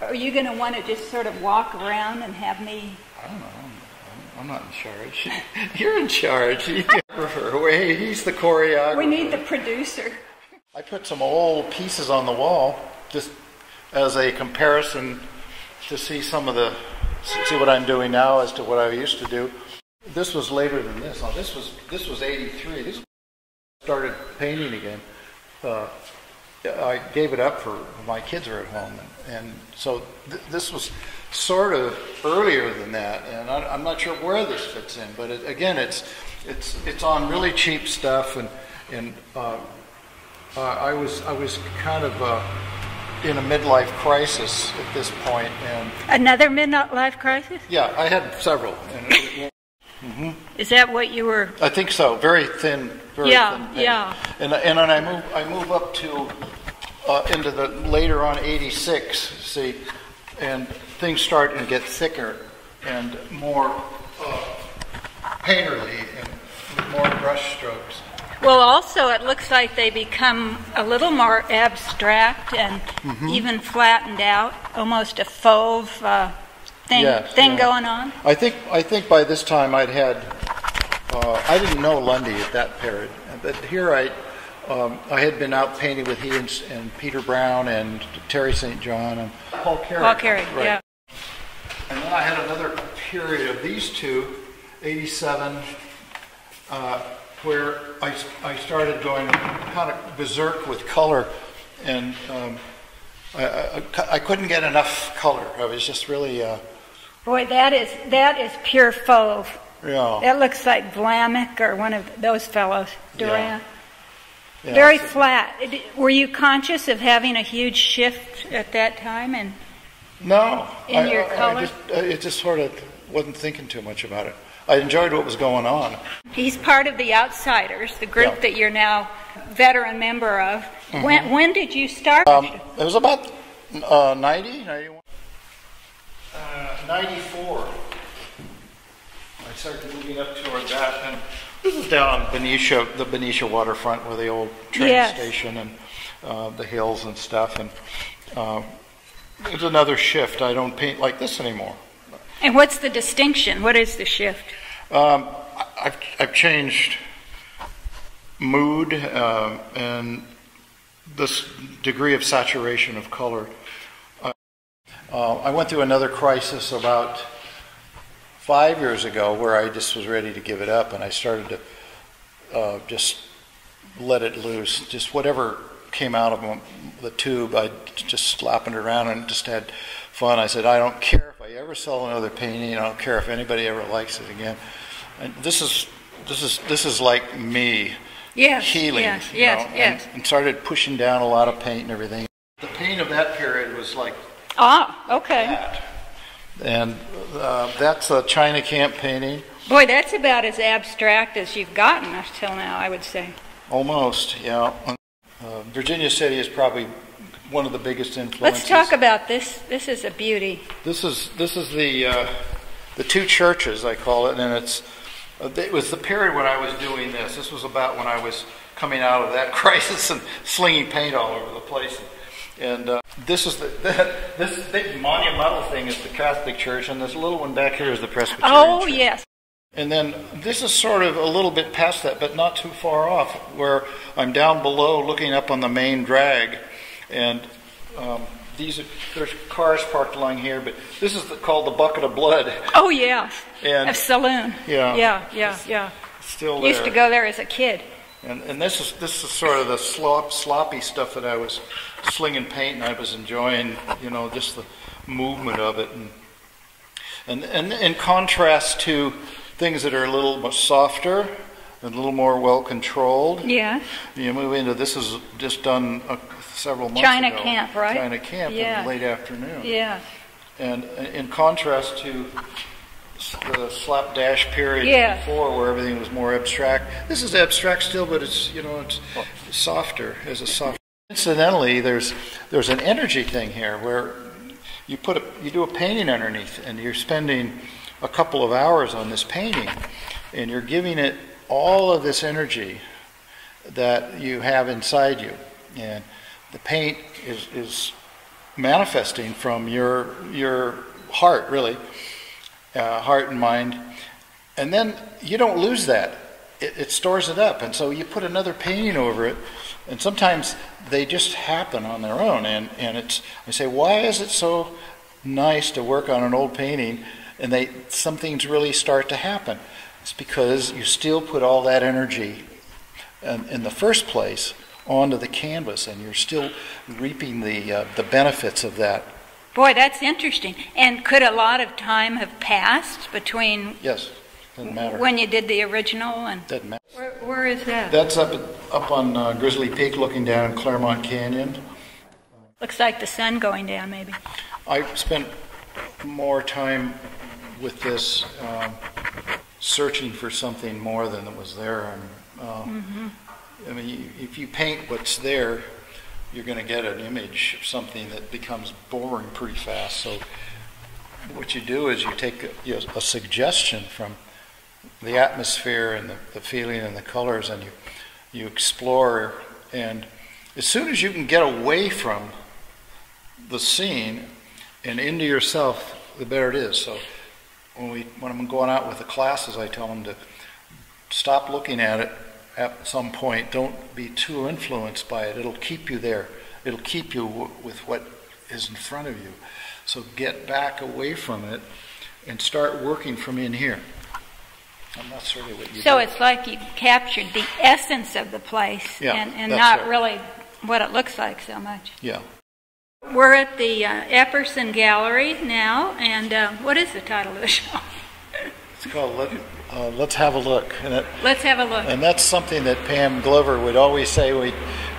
Are you going to want to just sort of walk around and have me? I don't know. I'm not in charge. You're in charge. He's the choreographer. We need the producer. I put some old pieces on the wall just as a comparison to see what I'm doing now as to what I used to do. This was later than this. Now, this was 83. This started painting again. I gave it up for my kids were at home, and so this was sort of earlier than that, and I'm not sure where this fits in, but it's on really cheap stuff, and I was kind of in a midlife crisis at this point, and another midlife crisis? Yeah, I had several. Is that what you were? I think so. Very thin, thin paint. Yeah. And then I move up to into the later on 86. See, and things start to get thicker and more painterly and with more brush strokes. Well, also it looks like they become a little more abstract and even flattened out, almost a Fauve thing going on. I think by this time I'd had I didn't know Lundy at that period, but here I had been out painting with he and Peter Brown and Terry St. John and Paul Carey. Right. Yeah. And then I had another period of these two, 87, where I started going kind of berserk with color, and I couldn't get enough color. I was just really... Boy, that is pure Fauve. Yeah. That looks like Vlamic or one of those fellows, Duran. Yeah. Very flat. Were you conscious of having a huge shift at that time? No. In your color? It just sort of wasn't thinking too much about it. I enjoyed what was going on. He's part of the Outsiders, the group that you're now veteran member of. When did you start? It was about 90, 91. 94. I started moving up toward that, and this is down on the Benicia waterfront, where the old train station and the hills and stuff. And it's another shift. I don't paint like this anymore. And what's the distinction? What is the shift? I've changed mood and this degree of saturation of color. I went through another crisis about 5 years ago where I just was ready to give it up, and I started to just let it loose. Just whatever came out of the tube, I just slapping it around and just had fun. I said, I don't care if I ever sell another painting. I don't care if anybody ever likes it again. And this is like me healing. Yes. And started pushing down a lot of paint and everything. The paint of that period was like that. And that's a China Camp painting. Boy, that's about as abstract as you've gotten up till now, I would say. Almost, yeah. Virginia City is probably one of the biggest influences. Let's talk about this. This is a beauty. This is the two churches, I call it, and it was the period when I was doing this. This was about when I was coming out of that crisis and slinging paint all over the place. And this big monumental thing is the Catholic Church, and this little one back here is the Presbyterian Church. Yes. And then this is sort of a little bit past that, but not too far off, where I'm down below looking up on the main drag, and there's cars parked along here, but this is called the Bucket of Blood. Oh yeah, a saloon. Yeah. Still there. Used to go there as a kid. And this is sort of the sloppy stuff that I was slinging paint, and I was enjoying, just the movement of it, and in contrast to things that are a little more softer, and a little more well controlled. Yeah. You move into this is just done several months China ago. Camp, right? China Camp in the late afternoon. Yeah. And in contrast to the slapdash period before, where everything was more abstract. This is abstract still, but it's it's softer as a soft. Incidentally, there's an energy thing here where you do a painting underneath, and you're spending a couple of hours on this painting, and you're giving it all of this energy that you have inside you, and the paint is manifesting from your heart, really, heart and mind. And then you don't lose that. It stores it up. And so you put another painting over it, and sometimes they just happen on their own. And I say, why is it so nice to work on an old painting and some things really start to happen? It's because you still put all that energy in the first place onto the canvas, and you're still reaping the benefits of that. Boy, that's interesting. And could a lot of time have passed between? Yes, doesn't matter. When you did the original and doesn't matter. Where is that? That's up on Grizzly Peak, looking down in Claremont Canyon. Looks like the sun going down, maybe. I spent more time with this, searching for something more than was there. I mean, if you paint what's there, you're going to get an image of something that becomes boring pretty fast. So what you do is you take a suggestion from the atmosphere and the feeling and the colors, and you explore. And as soon as you can get away from the scene and into yourself, the better it is. So when I'm going out with the classes, I tell them to stop looking at it at some point. Don't be too influenced by it. It'll keep you there. It'll keep you with what is in front of you. So get back away from it and start working from in here. And that's really what you do. So it's like you captured the essence of the place, and not really what it looks like so much. Yeah. We're at the Epperson Gallery now, and what is the title of the show? It's called Let's Have a Look. Let's Have a Look. And that's something that Pam Glover would always say.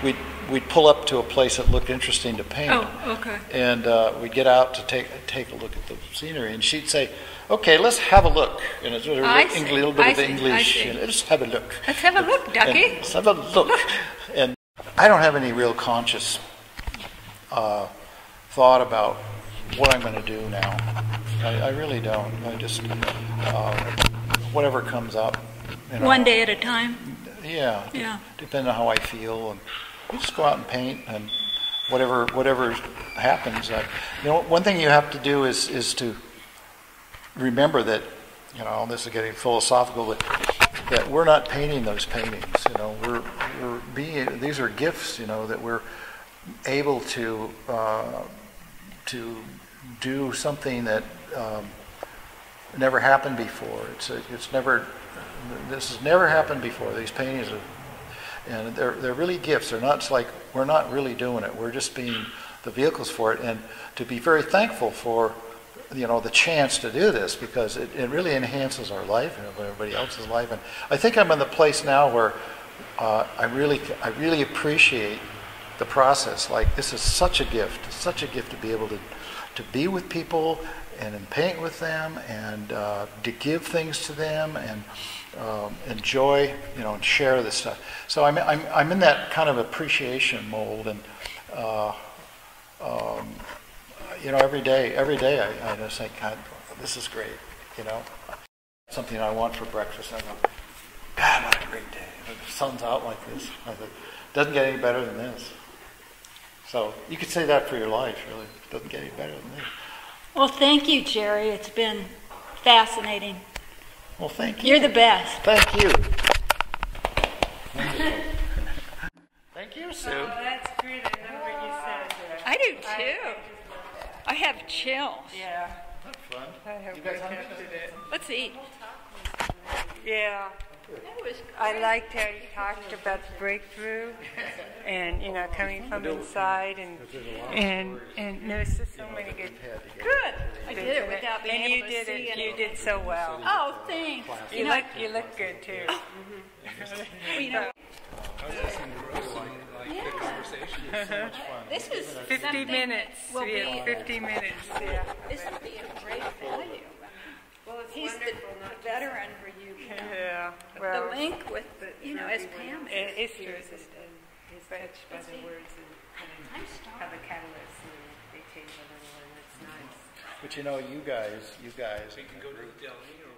We'd pull up to a place that looked interesting to paint. Oh, okay. And we'd get out to take a look at the scenery, and she'd say, "Okay, let's have a look." And it's a little bit of English. And let's have a look. Let's have a look, Ducky. Let's have a look. And I don't have any real conscious thought about what I'm going to do now. I really don't. I just whatever comes up. One day at a time. Yeah. Depending on how I feel, and you just go out and paint, and whatever happens. One thing you have to do is to remember that, this is getting philosophical, that we're not painting those paintings. These are gifts. That we're able to do something that never happened before. This has never happened before. These paintings and they're really gifts. They're not. It's like we're not really doing it. We're just being the vehicles for it, and to be very thankful for the chance to do this, because it really enhances our life and everybody else's life. And I think I'm in the place now where I really appreciate the process. Like, this is such a gift. It's such a gift to be able to be with people and paint with them, and to give things to them, and enjoy, and share this stuff. So I'm in that kind of appreciation mold, and every day I just think, God, this is great. Something I want for breakfast, and I go, God, what a great day. The sun's out like this. I thought, doesn't get any better than this. So you could say that for your life, really. It doesn't get any better than this. Well, thank you, Jerry. It's been fascinating. Well, thank you. You're the best. Thank you. Thank you, Sue. Oh, that's great. I love what you said there. I do too. I have chills. Yeah. That's fun. I hope You guys we hungry? captured it. Let's eat. Yeah. That was I liked how you talked about the breakthrough, and coming from inside, and there's just so many good. good. I did it without being And you able to did see it. it. You did so well. Oh, thanks. You look good too. This is 50 minutes. We have 50 minutes. Yeah. This would be a great value. Well, it's He's the veteran for you. Yeah. The Well, link with, as Pam. it's true. It's just he's touched by the words and how the catalysts and they change a little, and it's nice. But you guys. So you can go to the deli or